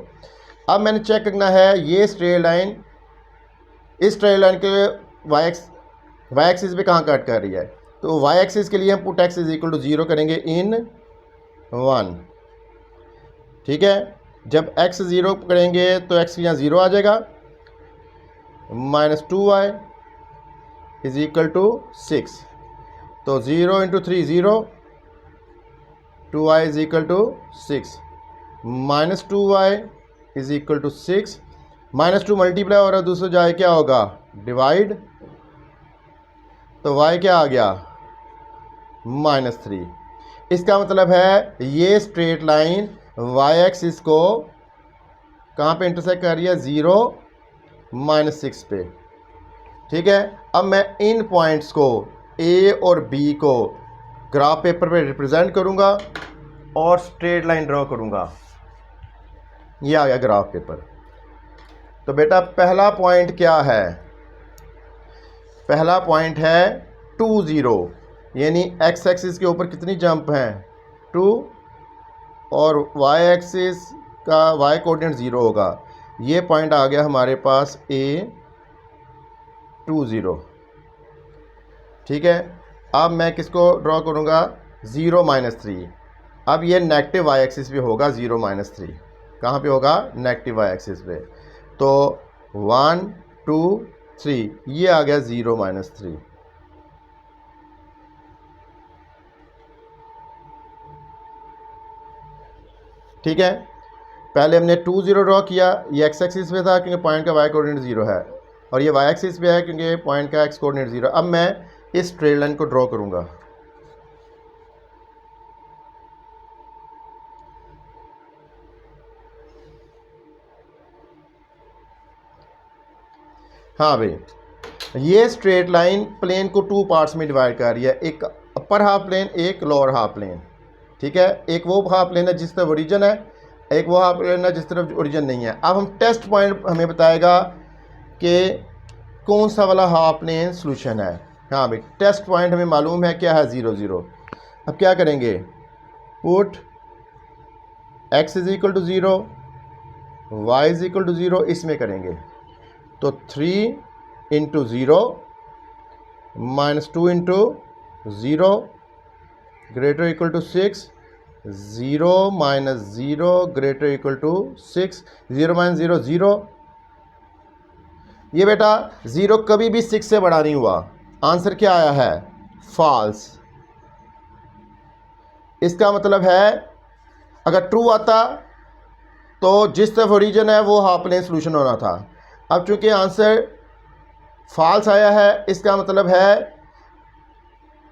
अब मैंने चेक करना है ये स्ट्रेट लाइन, इस स्ट्रेट लाइन के वाई एक्सिस पे कहाँ कट कर रही है। तो वाई एक्सिस के लिए हम put x is equal to 0 करेंगे इन 1, ठीक है। जब x 0 करेंगे तो x यहाँ 0 आ जाएगा, -2y इज इक्वल टू 6। तो 0 into 3 0, 2y is equal to 6, -2y is equal to 6, -2 multiply और दूसरा जाए क्या होगा, डिवाइड। तो y क्या आ गया, -3। इसका मतलब है ये स्ट्रेट लाइन y एक्सिस को कहाँ पे इंटरसेक्ट कर रही है, 0 -6 पे, ठीक है। अब मैं इन पॉइंट्स को a और b को ग्राफ पेपर पे रिप्रेजेंट करूंगा और स्ट्रेट लाइन ड्रॉ करूंगा। ये आ गया ग्राफ पेपर। तो बेटा पहला पॉइंट क्या है, पहला पॉइंट है 2 0, यानी x एक्सिस के ऊपर कितनी जंप हैं, 2, और y एक्सिस का y कोऑर्डिनेट 0 होगा। ये पॉइंट आ गया हमारे पास a 2 0, ठीक है। अब मैं किसको ड्रॉ करूँगा, 0 -3। अब ये नेगेटिव y एक्सिस पे होगा, 0 -3 कहाँ पे होगा, नेगेटिव y एक्सिस पे। तो 1 2 3 ये आ गया 0 -3। ठीक है, पहले हमने 2 0 ड्रॉ किया, ये x एक्सिस पे था क्योंकि पॉइंट का y कोऑर्डिनेट 0 है, और ये y एक्सिस पे है क्योंकि पॉइंट का x कोऑर्डिनेट 0। अब मैं इस स्ट्रेट लाइन को ड्रॉ करूंगा। हाँ भाई, ये स्ट्रेट लाइन प्लेन को 2 पार्ट्स में डिवाइड कर रही है, एक अपर हाफ प्लेन, एक लोअर हाफ प्लेन, ठीक है। एक वो हाफ प्लेन है जिस तरफ ओरिजिन है, एक वो हाफ प्लेन है जिस तरफ ओरिजिन नहीं है। अब हम टेस्ट पॉइंट हमें बताएगा कि कौन सा वाला हाफ प्लेन सॉल्यूशन है। हाँ भाई, टेस्ट पॉइंट हमें मालूम है क्या है, 0 0। अब क्या करेंगे, put x is equal to 0, y is equal to 0, इसमें करेंगे। तो 3 into 0 -2 into 0 greater equal to 6, 0 -0 greater equal to 6, 0 -0 0। ये बेटा 0 कभी भी 6 से बड़ा नहीं हुआ। आंसर क्या आया है, फॉल्स। इसका मतलब है अगर ट्रू आता तो जिस तरफ ओरिजिन है वो हाफ प्लेन सॉल्यूशन होना था। अब चूंकि आंसर फॉल्स आया है, इसका मतलब है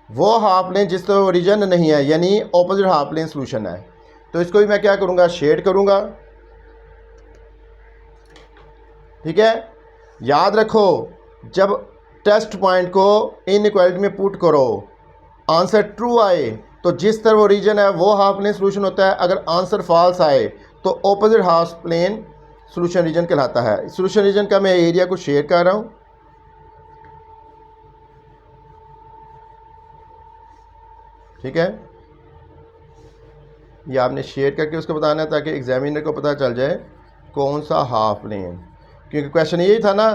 वो हाफ प्लेन जिस तरफ ओरिजिन नहीं है, यानी ऑपोजिट हाफ प्लेन सॉल्यूशन है। तो इसको भी मैं क्या करूंगा, शेड करूंगा, ठीक है। याद रखो, जब टेस्ट पॉइंट को इनइक्वालिटी में पुट करो, आंसर ट्रू आए तो जिस तरफ ओरिजिन है वो हाफ प्लेन सॉल्यूशन होता है। अगर आंसर फॉल्स आए तो opposite half plane solution region कहलाता है। सॉल्यूशन रीजन का मैं एरिया को शेयर कर रहा हूं, ठीक है। ये आपने शेयर करके उसको बताना है ताकि एग्जामिनर को पता चल जाए कौन सा हाफ प्लेन, क्योंकि क्वेश्चन यही था ना।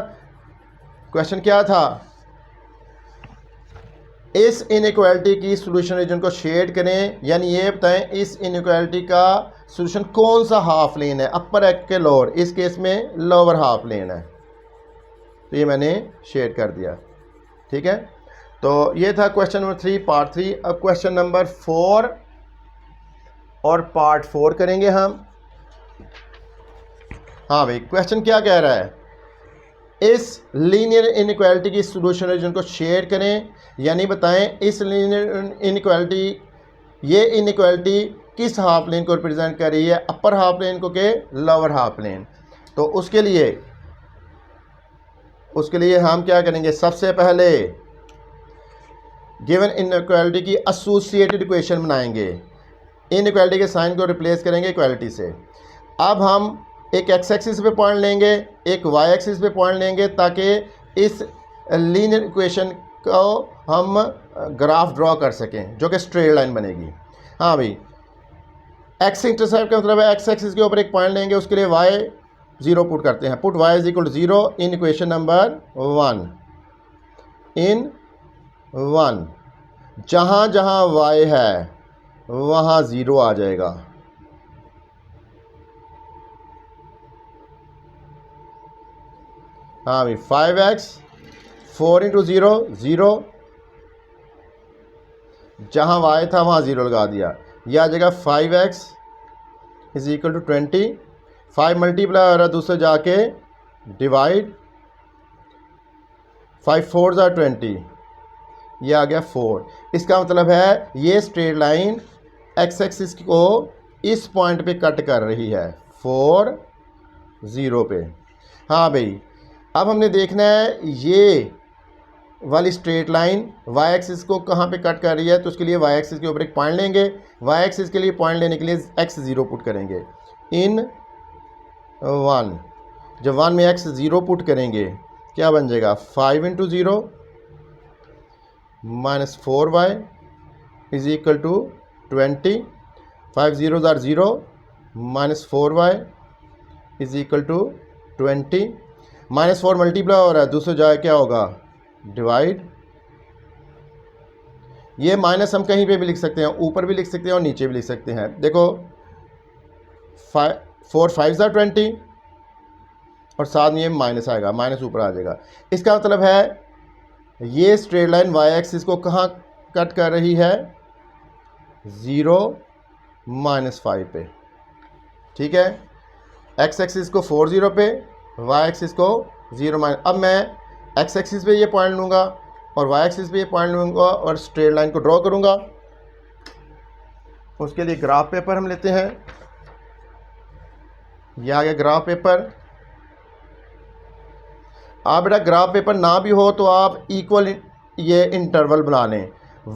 क्वेश्चन क्या था, इस इनइक्वालिटी की सॉल्यूशन रीजन को शेड करें, यानी ये बताएं इस इनइक्वालिटी का सॉल्यूशन कौन सा हाफ प्लेन है, अपर है के लोअर। इस केस में लोअर हाफ प्लेन है, तो ये मैंने शेड कर दिया, ठीक है। तो ये था क्वेश्चन नंबर 3 पार्ट 3। अब क्वेश्चन नंबर 4 और पार्ट 4 करेंगे हम। हाँ भाई, क्वेश्चन क्या कह रहा है, इस लीनियर इनइक्वालिटी की सॉल्यूशन रीजन को शेयर करें, यानी बताएं इस लीनियर इनइक्वालिटी, ये इनइक्वालिटी किस हाफ प्लेन को रिप्रेजेंट कर रही है, अपर हाफ प्लेन को के लोअर हाफ प्लेन। तो उसके लिए हम क्या करेंगे, सबसे पहले गिवन इनइक्वालिटी की एसोसिएटेड इक्वेशन बनाएंगे, इनइक्वालिटी के साइन को रिप्लेस करेंगे इक्वालिटी से। अब हम एक एक्स एक्सिस पे पॉइंट लेंगे, एक वाई एक्सिस पे पॉइंट लेंगे, ताकि इस लीनियर इक्वेशन को हम ग्राफ ड्रॉ कर सकें जो कि स्ट्रेट लाइन बनेगी। हाँ भाई, एक्स इंटरसेप्ट का मतलब है एक्स एक्सिस के ऊपर एक पॉइंट लेंगे, उसके लिए वाई 0 पुट करते हैं। Put y is equal to 0 in equation number 1। In 1 जहाँ जहाँ वाई है वहाँ 0 आ जाएगा। हाँ भाई, 5x 4 इंटू 0 0, जहाँ y था वहाँ 0 लगा दिया, यह आ जाएगा 5x is equal to 20। 5 multiply हो रहा है दूसरे जाके डिवाइड, 5 4 ज़ा 20, ये आ गया 4। इसका मतलब है ये स्ट्रेट लाइन एक्स एक्सिस को इस पॉइंट पे कट कर रही है 4 0 पे। हाँ भाई, अब हमने देखना है ये वाली स्ट्रेट लाइन वाई एक्सिस को कहाँ पे कट कर रही है, तो उसके लिए वाई एक्सिस के ऊपर एक पॉइंट लेंगे। वाई एक्सिस के लिए पॉइंट लेने के लिए x 0 पुट करेंगे। इन 1, जब 1 में x 0 पुट करेंगे क्या बन जाएगा, 5 into 0 minus 4y is equal to 20। 5 0 ज़ार 0 minus 4y is equal to 20। Minus 4 multiply हो रहा है, दूसरे जाए क्या होगा, डिवाइड। ये माइनस हम कहीं पे भी लिख सकते हैं, ऊपर भी लिख सकते हैं और नीचे भी लिख सकते हैं। देखो 4 5 ज़ार 20 और साथ में ये माइनस आएगा, माइनस ऊपर आ जाएगा। इसका मतलब है ये स्ट्रेट लाइन वाई एक्सिस को कहाँ कट कर रही है, 0 माइनस 5 पे। ठीक है, एक्स एक्सिस को 4 0 पे, वाई एक्सिस को 0 माइनस। अब मैं एक्स एक्सिस पे ये पॉइंट लूँगा और वाई एक्सिस पे ये पॉइंट लूँगा और स्ट्रेट लाइन को ड्रॉ करूँगा। उसके लिए ग्राफ पेपर हम लेते हैं। यह आ गया ग्राफ पेपर। आप बेटा ग्राफ पेपर ना भी हो तो आप इक्वल ये इंटरवल बना लें,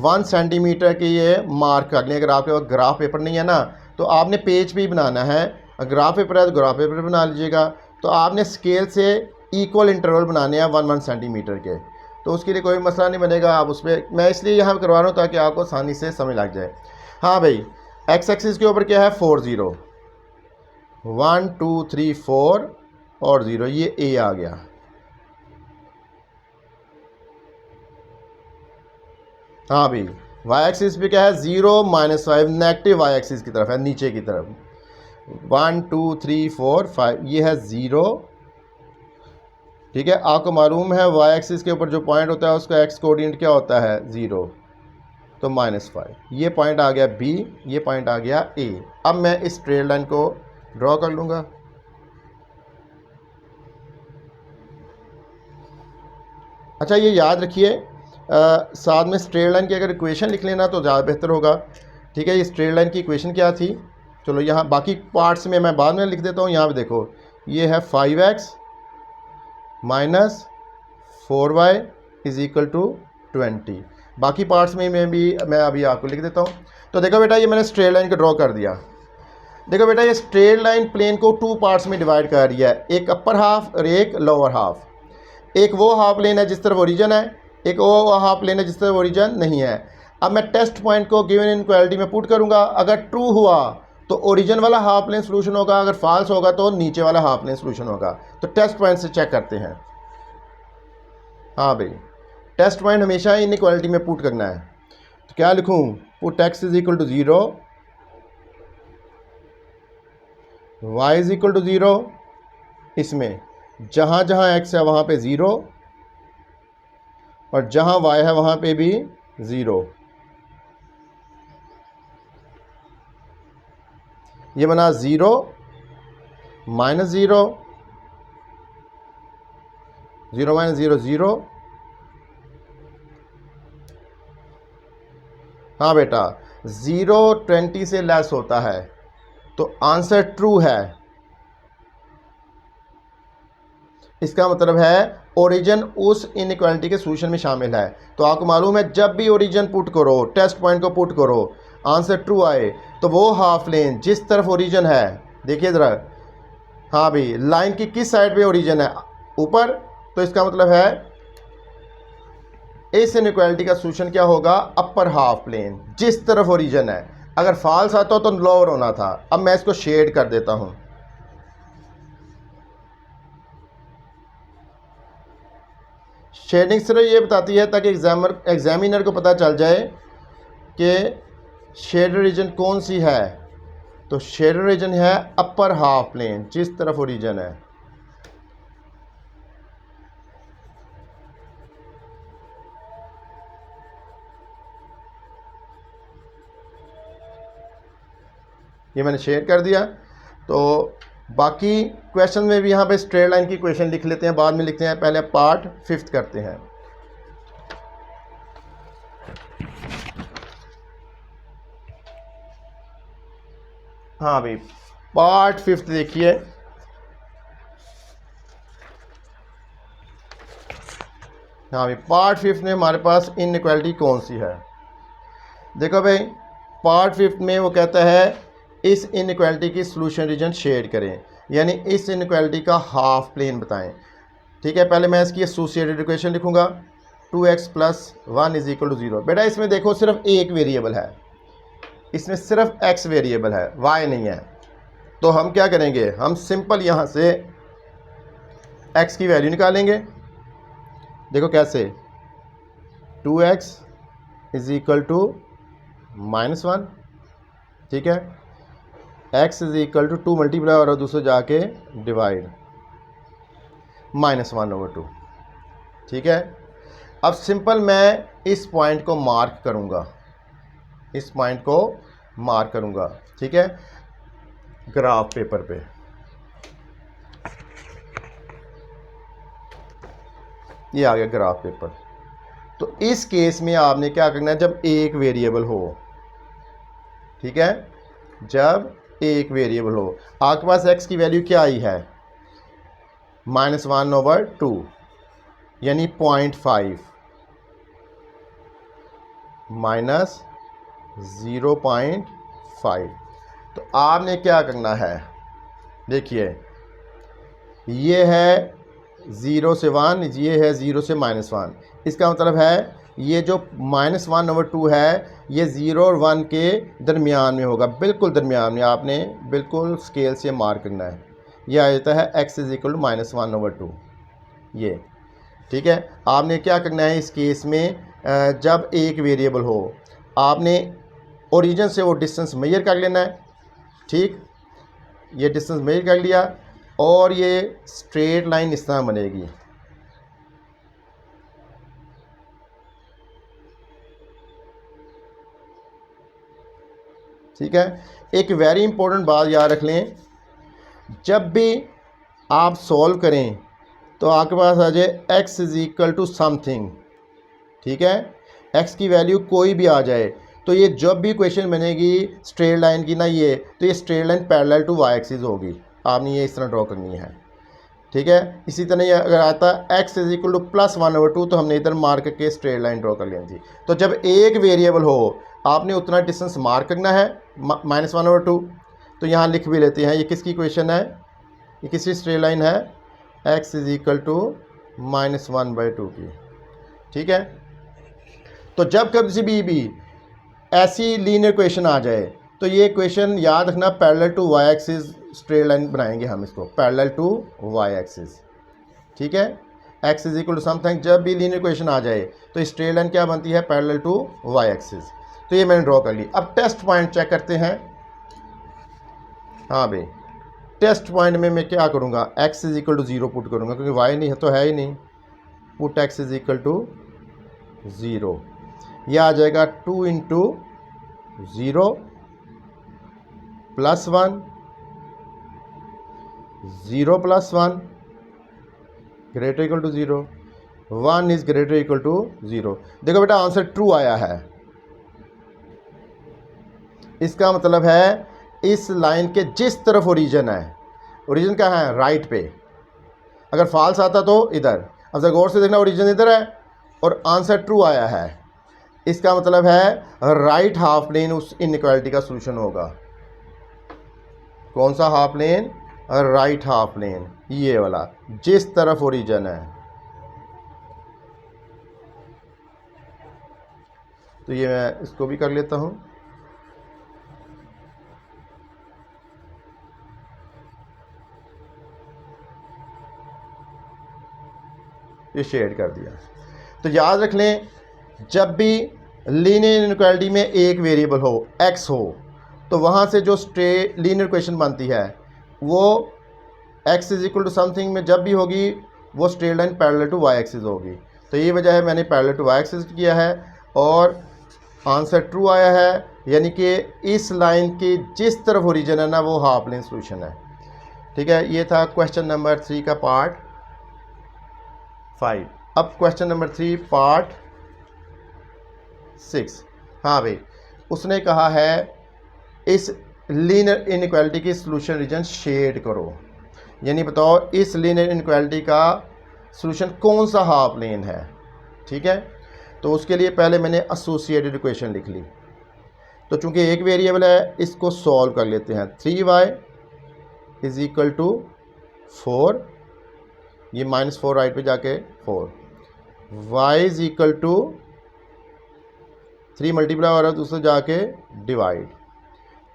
1 सेंटीमीटर के ये मार्क कर लें। अगर आपके पास ग्राफ पेपर नहीं है ना तो आपने पेज पे ही बनाना है। अगर ग्राफ पेपर है तो ग्राफ पेपर बना लीजिएगा। तो आपने स्केल से इक्वल इंटरवल बनाने हैं 1 सेंटीमीटर के, तो उसके लिए कोई मसला नहीं बनेगा। आप उस पर, मैं इसलिए यहाँ करवा रहा हूँ ताकि आपको आसानी से समझ लग जाए। हाँ भाई, एक्स एक्सिस के ऊपर क्या है, 4 0, 1 2 3 4 और 0, ये ए आ गया। हाँ भाई, वाई एक्सिस पे क्या है, 0 माइनस 5, नेगेटिव वाई एक्सिस की तरफ है, नीचे की तरफ। 1 2 3 4 5, ये है 0। ठीक है, आपको मालूम है वाई एक्सिस के ऊपर जो पॉइंट होता है उसका एक्स कोऑर्डिनेट क्या होता है, 0, तो -5। ये पॉइंट आ गया बी, ये पॉइंट आ गया ए। अब मैं इस स्ट्रेट लाइन को ड्रॉ कर लूँगा। अच्छा, ये याद रखिए, साथ में स्ट्रेट लाइन की अगर इक्वेशन लिख लेना तो ज़्यादा बेहतर होगा। ठीक है, ये स्ट्रेट लाइन की इक्वेशन क्या थी, चलो यहाँ बाकी पार्ट्स में मैं बाद में लिख देता हूँ। यहाँ पे देखो, ये है 5x minus 4y is equal to 20। बाकी पार्ट्स में मैं अभी आपको लिख देता हूँ। तो देखो बेटा, ये मैंने स्ट्रेट लाइन को ड्रॉ कर दिया। देखो बेटा, ये स्ट्रेट लाइन प्लेन को 2 पार्ट्स में डिवाइड कर दिया है, एक अपर हाफ और एक लोअर हाफ। एक वो हाफ प्लेन है जिस तरफ ओरिजिन है, एक वो हाफ प्लेन है जिस तरफ ओरिजिन नहीं है। अब मैं टेस्ट पॉइंट को गिवन इनक्वालिटी में पुट करूंगा। अगर ट्रू हुआ तो ओरिजिन वाला हाफ प्लेन सोल्यूशन होगा, अगर फॉल्स होगा तो नीचे वाला हाफ प्लेन सोल्यूशन होगा। तो टेस्ट पॉइंट से चेक करते हैं। हाँ भाई, टेस्ट पॉइंट हमेशा इनक्वालिटी में पुट करना है। तो क्या लिखूं, put x is equal to 0, y is equal to 0। इसमें जहाँ जहाँ x है वहाँ पे 0 और जहाँ y है वहाँ पे भी 0। ये बना 0 माइनस 0, 0 माइनस 0 0। हाँ बेटा, 0 20 से लेस होता है तो आंसर ट्रू है। इसका मतलब है ओरिजिन उस इनइक्वालिटी के सॉल्यूशन में शामिल है। तो आपको मालूम है जब भी ओरिजिन पुट करो, टेस्ट पॉइंट को पुट करो, आंसर ट्रू आए तो वो हाफ प्लेन जिस तरफ ओरिजिन है, देखिए ज़रा, हाँ भाई, लाइन की किस साइड पे ओरिजिन है, ऊपर, तो इसका मतलब है इस इनइक्वालिटी का सोल्यूशन क्या होगा, अपर हाफ प्लेन जिस तरफ ओरिजिन है। अगर फॉल्स आता तो लोअर होना था। अब मैं इसको शेड कर देता हूं। शेडिंग सिर्फ ये बताती है ताकि एग्जामिनर को पता चल जाए कि शेड रीजन कौन सी है। तो शेड रीजन है अपर हाफ प्लेन जिस तरफ ओरिजिन है। ये मैंने शेयर कर दिया। तो बाकी क्वेश्चन में भी यहाँ पे स्ट्रेट लाइन की क्वेश्चन लिख लेते हैं, बाद में लिखते हैं। पहले पार्ट 5 करते हैं। हाँ भाई, पार्ट 5 देखिए। हाँ भाई, पार्ट 5 में हमारे पास इनइक्वालिटी कौन सी है। देखो भाई, पार्ट 5 में वो कहता है इस इनइक्वालिटी की सॉल्यूशन रीजन शेड करें, यानी इस इनइक्वालिटी का हाफ प्लेन बताएं। ठीक है, पहले मैं इसकी एसोसिएटेड इक्वेशन लिखूंगा। 2x + 1 = 0। बेटा इसमें देखो सिर्फ एक वेरिएबल है, इसमें सिर्फ x वेरिएबल है, y नहीं है। तो हम क्या करेंगे, हम सिंपल यहाँ से x की वैल्यू निकालेंगे। देखो कैसे, 2x = -1। ठीक है, x = 2 मल्टीप्लाई और दूसरे जाके डिवाइड, -1/2। ठीक है, अब सिंपल मैं इस पॉइंट को मार्क करूंगा, इस पॉइंट को मार्क करूंगा। ठीक है, ग्राफ पेपर पे। ये आ गया ग्राफ पेपर। तो इस केस में आपने क्या करना है, जब एक वेरिएबल हो, ठीक है, जब एक वेरिएबल हो, आपके पास x की वैल्यू क्या आई है, -1/2 यानी 0.5 -0.5। तो आपने क्या करना है, देखिए ये है 0 से 1, ये है 0 से -1। इसका मतलब है ये जो -1/2 है ये 0 और 1 के दरमियान में होगा, बिल्कुल दरमियान में। आपने बिल्कुल स्केल से मार्क करना है। यह आ जाता है x = -1/2 ये। ठीक है, आपने क्या करना है इस केस में, जब एक वेरिएबल हो आपने ओरिजिन से वो डिस्टेंस मेजर कर लेना है। ठीक, ये डिस्टेंस मेजर कर लिया और ये स्ट्रेट लाइन इस तरह बनेगी। ठीक है, एक वेरी इंपॉर्टेंट बात याद रख लें, जब भी आप सॉल्व करें तो आपके पास आ जाए x = समथिंग। ठीक है, x की वैल्यू कोई भी आ जाए तो ये जब भी क्वेश्चन बनेगी स्ट्रेट लाइन की ना, ये तो ये straight line parallel to y axis होगी। आपने ये इस तरह ड्रॉ करनी है। ठीक है, इसी तरह ये अगर आता x = +1/2 तो हमने इधर मार्क करके स्ट्रेट लाइन ड्रॉ कर लेनी थी। तो जब एक वेरिएबल हो आपने उतना डिस्टेंस मार्क करना है, -1/2। तो यहाँ लिख भी लेते हैं, ये किसकी इक्वेशन है, ये किसकी स्ट्रेट लाइन है, x = -1/2 की। ठीक है, तो जब कभी भी ऐसी लीनियर इक्वेशन आ जाए तो ये इक्वेशन याद रखना parallel to y axis straight line बनाएंगे हम इसको, पैरेलल टू y एक्सिस। ठीक है, x = समथिंग, जब भी लीनियर इक्वेशन आ जाए तो स्ट्रेट लाइन क्या बनती है, पैरेलल टू y एक्सिस। तो ये मैंने ड्रॉ कर ली। अब टेस्ट पॉइंट चेक करते हैं। हाँ भाई, टेस्ट पॉइंट में मैं क्या करूँगा, x = 0 पुट करूँगा क्योंकि y नहीं है तो है ही नहीं। पुट x = 0, यह आ जाएगा 2 × 0 + 1, 0 + 1 > 0, 1 is > 0। देखो बेटा आंसर ट्रू आया है। इसका मतलब है इस लाइन के जिस तरफ ओरिजिन है, ओरिजिन क्या है, राइट पे। अगर फॉल्स आता तो इधर। अब जरा गौर से देखना, ओरिजिन इधर है और आंसर ट्रू आया है। इसका मतलब है राइट हाफ प्लेन उस इनइक्वालिटी का सॉल्यूशन होगा। कौन सा half plane, right half plane, ये वाला जिस तरफ ओरिजिन है। तो ये मैं इसको भी कर लेता हूँ। ये शेड कर दिया। तो याद रख लें, जब भी लीनियर इनइक्वालिटी में एक वेरिएबल हो, x हो, तो वहाँ से जो स्ट्रेट लीनियर इक्वेशन बनती है वो x is equal to something में जब भी होगी वो straight line parallel to y axis होगी। तो ये वजह है मैंने पैरेलल टू y एक्सिस किया है और आंसर ट्रू आया है, यानी कि इस लाइन की जिस तरफ ओरिजिन है ना वो हाफ प्लेन सॉल्यूशन है। ठीक है, ये था क्वेश्चन नंबर 3 का पार्ट 5। अब क्वेश्चन नंबर 3 पार्ट 6। हाँ भाई, उसने कहा है इस लीनियर इनइक्वालिटी की सॉल्यूशन रीजन शेड करो, यानी बताओ इस लीनियर इनइक्वालिटी का सॉल्यूशन कौन सा हाफ प्लेन है। ठीक है, तो उसके लिए पहले मैंने एसोसिएटेड इक्वेशन लिख ली। तो चूंकि एक वेरिएबल है इसको सॉल्व कर लेते हैं। 3y इज इक्वल टू 4, ये -4 राइट पे जाके 4, y is equal to 3 multiply हो रहा है दूसरा जाके डिवाइड,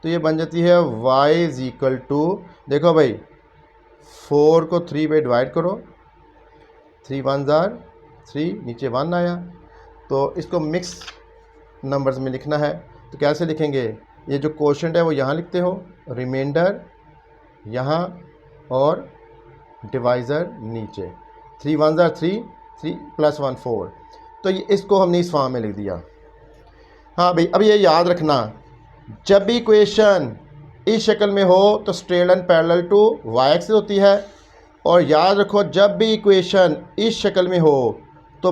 तो ये बन जाती है y इज इक्वल टू, देखो भाई 4 को 3 पे डिवाइड करो, 3 1 जार 3, नीचे 1 आया। तो इसको मिक्स नंबर्स में लिखना है, तो कैसे लिखेंगे, ये जो कोशेंट है वो यहाँ लिखते हो, रिमाइंडर यहाँ और डिवाइज़र नीचे, 3 1 जार 3, 3 + 1 4। तो ये इसको हमने इस फॉर्म में लिख दिया। हाँ भाई, अब ये याद रखना, जब भी इक्वेशन इस शक्ल में हो तो straight line parallel to y axis होती है, और याद रखो जब भी इक्वेशन इस शक्ल में हो तो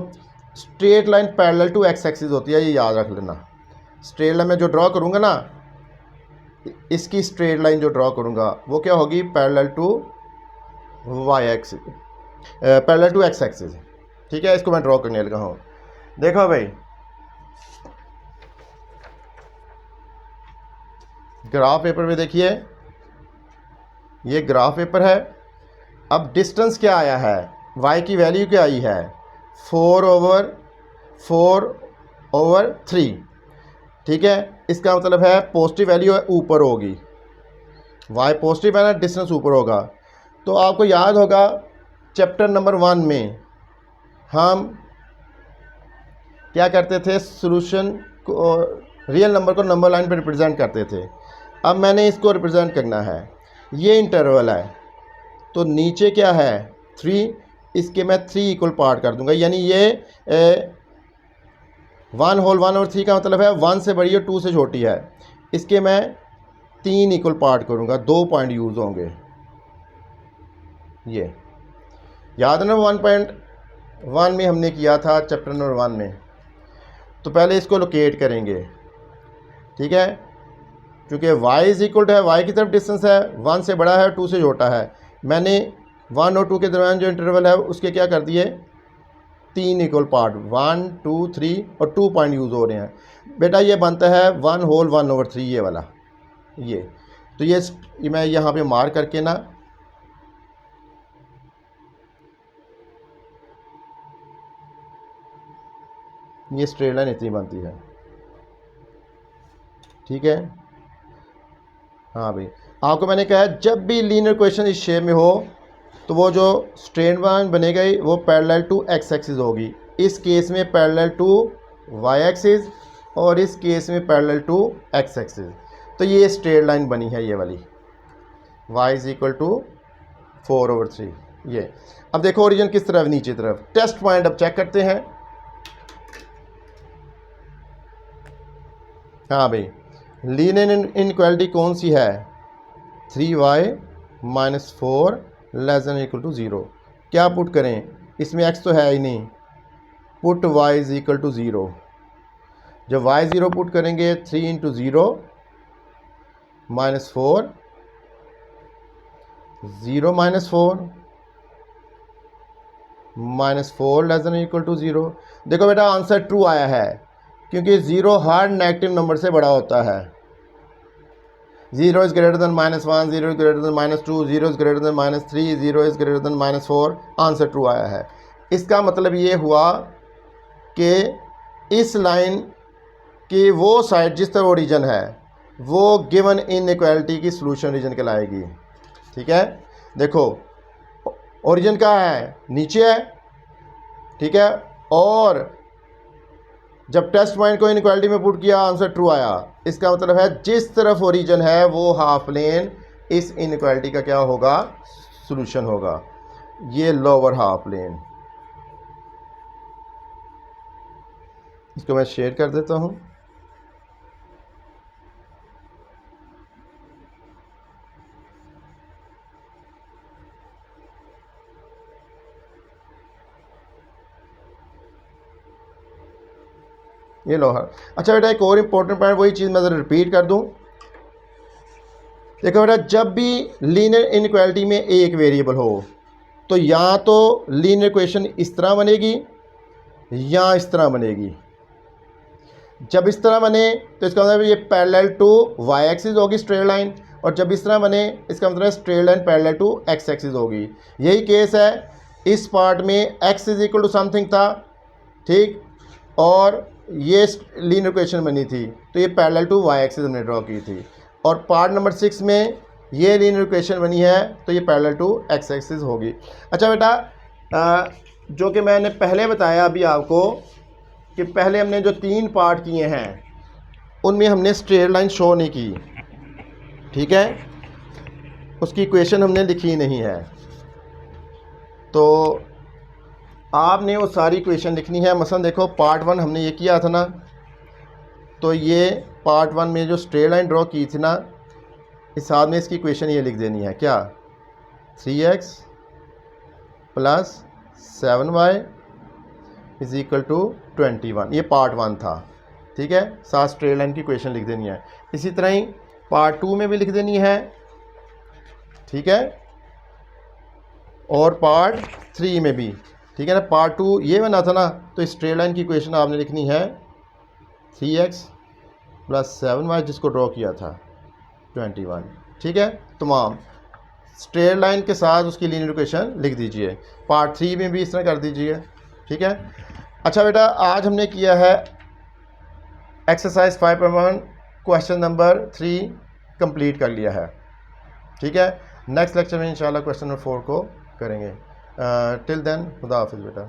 straight line parallel to x axis होती है। ये याद रख लेना। स्ट्रेट लाइन में जो ड्रॉ करूँगा ना, इसकी स्ट्रेट लाइन जो ड्रॉ करूँगा वो क्या होगी, parallel to y axis, parallel to x axis. ठीक है, इसको मैं ड्रॉ करने लगा हूँ। देखो भाई, ग्राफ पेपर में देखिए, ये ग्राफ पेपर है। अब डिस्टेंस क्या आया है, y की वैल्यू क्या आई है, 4/3। ठीक है, इसका मतलब है पॉजिटिव वैल्यू है ऊपर होगी, y पॉजिटिव है ना, डिस्टेंस ऊपर होगा। तो आपको याद होगा चैप्टर नंबर 1 में हम क्या करते थे, सॉल्यूशन को, रियल नंबर को नंबर लाइन पर रिप्रेजेंट करते थे। अब मैंने इसको रिप्रेजेंट करना है, ये इंटरवल है, तो नीचे क्या है 3, इसके मैं 3 इक्वल पार्ट कर दूंगा, यानी ये 1 होल 1/3 का मतलब है 1 से बड़ी है 2 से छोटी है, इसके मैं 3 इक्वल पार्ट करूंगा, 2 पॉइंट यूज़ होंगे। ये याद है ना, 1.1 में हमने किया था चैप्टर नंबर 1 में। तो पहले इसको लोकेट करेंगे। ठीक है, क्योंकि y इज इक्वल टू है, y की तरफ डिस्टेंस है, 1 से बड़ा है 2 से छोटा है। मैंने 1 और 2 के दरमियान जो इंटरवल है उसके क्या कर दिए, 3 इक्वल पार्ट, 1 2 3 और 2 पॉइंट यूज़ हो रहे हैं। बेटा ये बनता है 1 होल 1/3, ये वाला। ये तो ये मैं यहाँ पे मार्क करके ना, ये स्ट्रेट लाइन इतनी बनती है। ठीक है, हाँ भाई, आपको मैंने कहा है जब भी लीनियर इक्वेशन इस शेप में हो तो वो जो स्ट्रेट लाइन बनेगा वो पैरेलल टू एक्स एक्सिस होगी। इस केस में पैरेलल टू वाई एक्सिस और इस केस में पैरेलल टू एक्स एक्सिस। तो ये स्ट्रेट लाइन बनी है, ये वाली, y इज इक्वल टू 4/3। ये अब देखो ओरिजिन किस तरफ, नीचे तरफ। टेस्ट पॉइंट अब चेक करते हैं। हाँ भाई, लीनियर इनइक्वालिटी कौन सी है, 3y - 4 ≤ 0। क्या पुट करें, इसमें x तो है ही नहीं, put y is equal to 0। जब y 0 पुट करेंगे, 3 × 0 -4, 0 - 4 -4 ≤ 0। देखो बेटा आंसर ट्रू आया है, क्योंकि 0 हर नेगेटिव नंबर से बड़ा होता है। 0 is greater then -1, 0 is greater then -2, 0 is greater then -3, 0 is greater then -4। Answer true आया है। इसका मतलब ये हुआ कि इस लाइन कि वो साइड जिस तरह ओरिजिन है वो गिवन इनइक्वालिटी की सॉल्यूशन रीजन कहलाएगी। ठीक है, देखो ओरिजिन कहाँ है, नीचे है। ठीक है, और जब टेस्ट पॉइंट को इनइक्वालिटी में पुट किया आंसर ट्रू आया, इसका मतलब है जिस तरफ ओरिजिन है वो हाफ प्लेन इस इनइक्वालिटी का क्या होगा, सॉल्यूशन होगा। ये लोअर हाफ प्लेन, इसको मैं शेयर कर देता हूं। ये लोअर। अच्छा बेटा, एक और इंपॉर्टेंट पॉइंट, वही चीज़ मैं ज़रा रिपीट कर दूं। देखो बेटा, जब भी लीनियर इनइक्वालिटी में एक वेरिएबल हो तो या तो लीनियर इक्वेशन इस तरह बनेगी या इस तरह बनेगी। जब इस तरह बने तो इसका मतलब ये पैरेलल टू वाई एक्सिस होगी स्ट्रेट लाइन, और जब इस तरह बने इसका मतलब straight line parallel to x axis होगी। यही केस है, इस पार्ट में x is equal to something था, ठीक, और ये लीनियर इक्वेशन बनी थी तो ये पैरेलल टू वाई एक्सिस हमने ड्रॉ की थी, और पार्ट नंबर 6 में ये लीनियर इक्वेशन बनी है तो ये पैरेलल टू एक्स एक्सिस होगी। अच्छा बेटा, जो कि मैंने पहले बताया अभी आपको कि पहले हमने जो 3 पार्ट किए हैं उनमें हमने स्ट्रेट लाइन शो नहीं की। ठीक है, उसकी इक्वेशन हमने लिखी नहीं है, तो आपने वो सारी इक्वेशन लिखनी है। मसलन देखो पार्ट 1 हमने ये किया था ना, तो ये पार्ट 1 में जो स्ट्रेट लाइन ड्रॉ की थी ना, इस साथ में इसकी इक्वेशन ये लिख देनी है, क्या, 3x + 7y is equal to 21। ये पार्ट 1 था। ठीक है, साथ स्ट्रेट लाइन की इक्वेशन लिख देनी है। इसी तरह ही पार्ट 2 में भी लिख देनी है। ठीक है, और पार्ट 3 में भी। ठीक है ना, पार्ट 2 ये बना था ना, तो स्ट्रेट लाइन की इक्वेशन आपने लिखनी है 3x + 7y, जिसको ड्रॉ किया था 21। ठीक है, तमाम स्ट्रेट लाइन के साथ उसकी लीनियर इक्वेशन लिख दीजिए। पार्ट 3 में भी इस तरह कर दीजिए। ठीक है। अच्छा बेटा, आज हमने किया है एक्सरसाइज 5.1 क्वेश्चन नंबर 3 कंप्लीट कर लिया है। ठीक है, नेक्स्ट लेक्चर में इंशाल्लाह क्वेश्चन नंबर 4 को करेंगे। टिल देन खुदा हाफिज़ बेटा।